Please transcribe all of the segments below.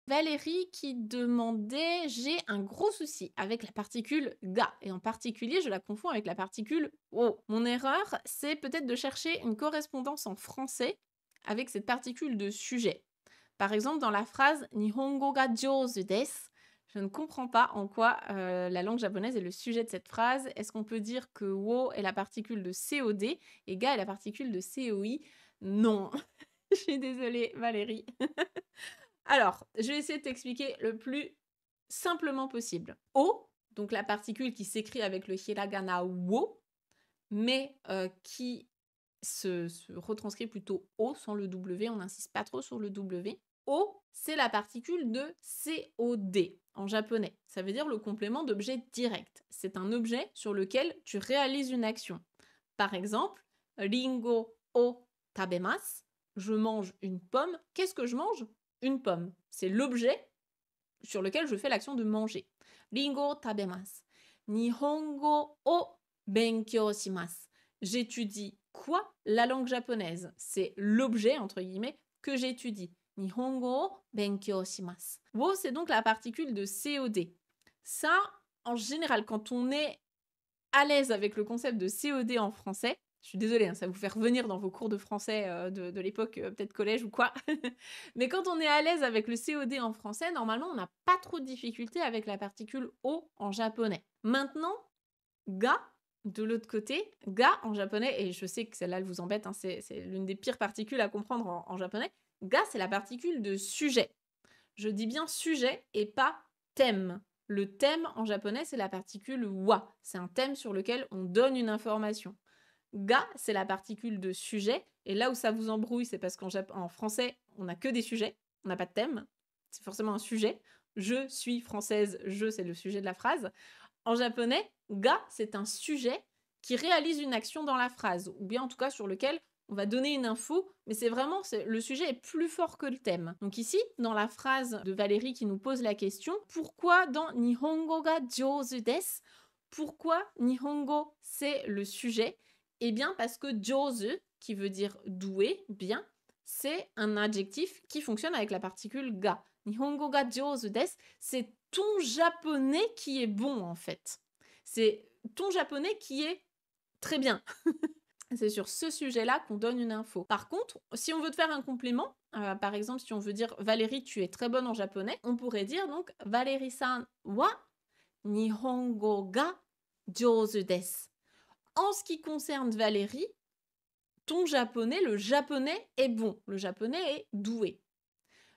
Valérie qui demandait: «J'ai un gros souci avec la particule ga et en particulier, je la confonds avec la particule o. Mon erreur, c'est peut-être de chercher une correspondance en français avec cette particule de sujet. Par exemple, dans la phrase Nihongo ga jōzu desu, je ne comprends pas en quoi, la langue japonaise est le sujet de cette phrase. Est-ce qu'on peut dire que wo est la particule de COD et ga est la particule de COI? Non, je suis désolée Valérie. Alors, je vais essayer de t'expliquer le plus simplement possible. O, donc la particule qui s'écrit avec le hiragana wo, mais qui se retranscrit plutôt O sans le W, on n'insiste pas trop sur le W. O, c'est la particule de COD en japonais. Ça veut dire le complément d'objet direct. C'est un objet sur lequel tu réalises une action. Par exemple, ringo o tabemasu, je mange une pomme. Qu'est-ce que je mange? Une pomme. C'est l'objet sur lequel je fais l'action de manger. Ringo tabemasu. Nihongo o benkyou shimasu. J'étudie quoi? La langue japonaise. C'est l'objet, entre guillemets, que j'étudie. Nihongo o benkyou shimasu. Wo, c'est donc la particule de COD. Ça, en général, quand on est à l'aise avec le concept de COD en français, je suis désolée, hein, ça va vous faire revenir dans vos cours de français de l'époque, peut-être collège ou quoi. Mais quand on est à l'aise avec le COD en français, normalement, on n'a pas trop de difficultés avec la particule O en japonais. Maintenant, ga, de l'autre côté, ga en japonais, et je sais que celle-là, elle vous embête, hein, c'est l'une des pires particules à comprendre en japonais. Ga, c'est la particule de sujet. Je dis bien sujet et pas thème. Le thème en japonais, c'est la particule wa. C'est un thème sur lequel on donne une information. Ga, c'est la particule de sujet. Et là où ça vous embrouille, c'est parce qu'en français, on n'a que des sujets. On n'a pas de thème. C'est forcément un sujet. Je suis française, je, c'est le sujet de la phrase. En japonais, ga, c'est un sujet qui réalise une action dans la phrase, ou bien en tout cas sur lequel on va donner une info, mais le sujet est plus fort que le thème. Donc ici, dans la phrase de Valérie qui nous pose la question, pourquoi dans Nihongo ga jōzu desu, pourquoi Nihongo c'est le sujet? Eh bien parce que jōzu, qui veut dire doué, bien, c'est un adjectif qui fonctionne avec la particule ga. Nihongo ga jōzu desu, c'est ton japonais qui est bon en fait. C'est ton japonais qui est très bien. C'est sur ce sujet-là qu'on donne une info. Par contre, si on veut te faire un complément, par exemple, si on veut dire Valérie, tu es très bonne en japonais, on pourrait dire donc Valérie-san wa Nihongo ga jōzu desu. En ce qui concerne Valérie, ton japonais, le japonais est bon, le japonais est doué.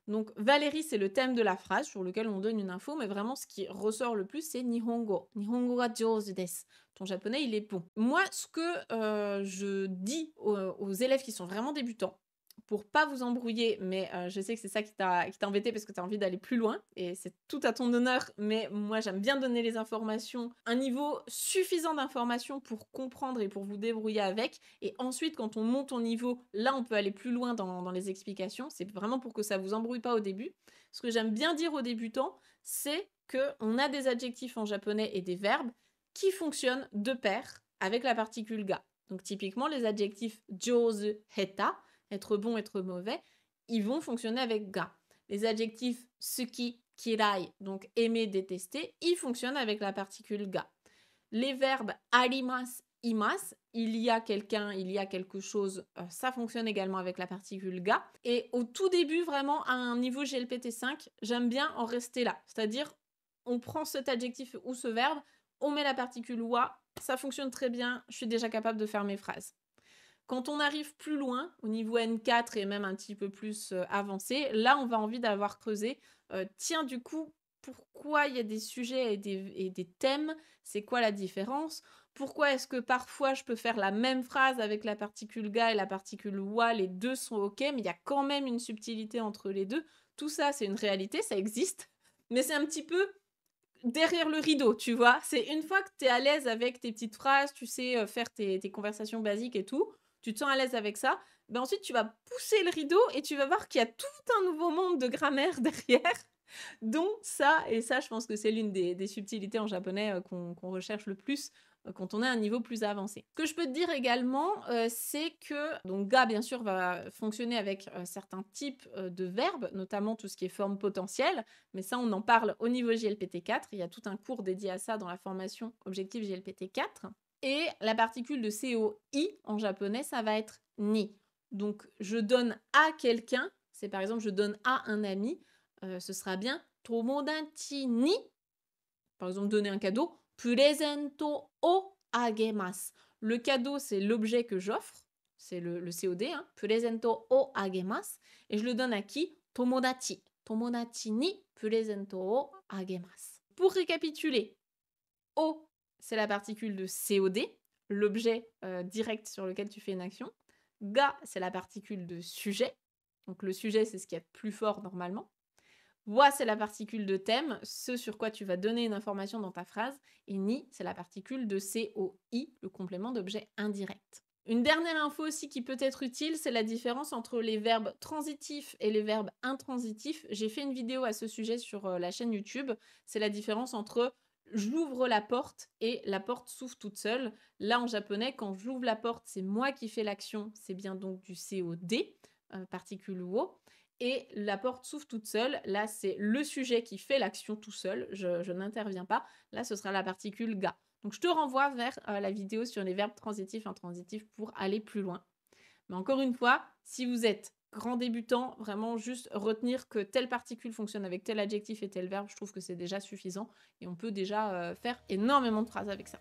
Donc Valérie, c'est le thème de la phrase sur lequel on donne une info, mais vraiment ce qui ressort le plus, c'est Nihongo. Nihongo ga jōzu desu. Ton japonais, il est bon. Moi, ce que je dis aux élèves qui sont vraiment débutants, pour pas vous embrouiller, mais je sais que c'est ça qui t'a embêté parce que tu as envie d'aller plus loin, et c'est tout à ton honneur, mais moi j'aime bien donner les informations, un niveau suffisant d'informations pour comprendre et pour vous débrouiller avec, et ensuite quand on monte au niveau, là on peut aller plus loin dans les explications, c'est vraiment pour que ça vous embrouille pas au début. Ce que j'aime bien dire aux débutants, c'est qu'on a des adjectifs en japonais et des verbes qui fonctionnent de pair avec la particule ga. Donc typiquement les adjectifs jōzu, heta, être bon, être mauvais, ils vont fonctionner avec ga. Les adjectifs suki, kirai, donc aimer, détester, ils fonctionnent avec la particule ga. Les verbes arimasu, imasu, il y a quelqu'un, il y a quelque chose, ça fonctionne également avec la particule ga. Et au tout début, vraiment, à un niveau GLPT5, j'aime bien en rester là. C'est-à-dire, on prend cet adjectif ou ce verbe, on met la particule wa, ça fonctionne très bien, je suis déjà capable de faire mes phrases. Quand on arrive plus loin, au niveau N4 et même un petit peu plus avancé, là, on va envie d'avoir creusé. Tiens, du coup, pourquoi il y a des sujets et des thèmes? C'est quoi la différence? Pourquoi est-ce que parfois je peux faire la même phrase avec la particule ga et la particule wa? Les deux sont OK, mais il y a quand même une subtilité entre les deux. Tout ça, c'est une réalité, ça existe. Mais c'est un petit peu derrière le rideau, tu vois. C'est une fois que tu es à l'aise avec tes petites phrases, tu sais faire tes conversations basiques et tout, tu te sens à l'aise avec ça, ben ensuite tu vas pousser le rideau et tu vas voir qu'il y a tout un nouveau monde de grammaire derrière. Donc ça, et ça je pense que c'est l'une des subtilités en japonais qu'on recherche le plus quand on est à un niveau plus avancé. Ce que je peux te dire également, c'est que donc ga, bien sûr, va fonctionner avec, certains types, de verbes, notamment tout ce qui est forme potentielle, mais ça, on en parle au niveau JLPT4. Il y a tout un cours dédié à ça dans la formation Objectif JLPT4 et la particule de COI en japonais, ça va être ni. Donc je donne à quelqu'un, c'est par exemple je donne à un ami, ce sera bien tomodachi ni, par exemple donner un cadeau, purezento o agemasu. Le cadeau, c'est l'objet que j'offre, c'est le COD, hein, purezento o agemasu, et je le donne à qui? Tomodachi. Tomodachi ni purezento o agemasu. Pour récapituler, o, c'est la particule de COD, l'objet direct sur lequel tu fais une action. Ga, c'est la particule de sujet. Donc le sujet, c'est ce qu'il y a de plus fort normalement. Wa, c'est la particule de thème, ce sur quoi tu vas donner une information dans ta phrase. Et ni, c'est la particule de COI, le complément d'objet indirect. Une dernière info aussi qui peut être utile, c'est la différence entre les verbes transitifs et les verbes intransitifs. J'ai fait une vidéo à ce sujet sur la chaîne YouTube. C'est la différence entre j'ouvre la porte et la porte s'ouvre toute seule. Là, en japonais, quand j'ouvre la porte, c'est moi qui fais l'action. C'est bien donc du COD, particule wo. Et la porte s'ouvre toute seule. Là, c'est le sujet qui fait l'action tout seul. Je n'interviens pas. Là, ce sera la particule ga. Donc, je te renvoie vers la vidéo sur les verbes transitifs et intransitifs pour aller plus loin. Mais encore une fois, si vous êtes grand débutant, vraiment juste retenir que telle particule fonctionne avec tel adjectif et tel verbe, je trouve que c'est déjà suffisant. Et on peut déjà faire énormément de phrases avec ça.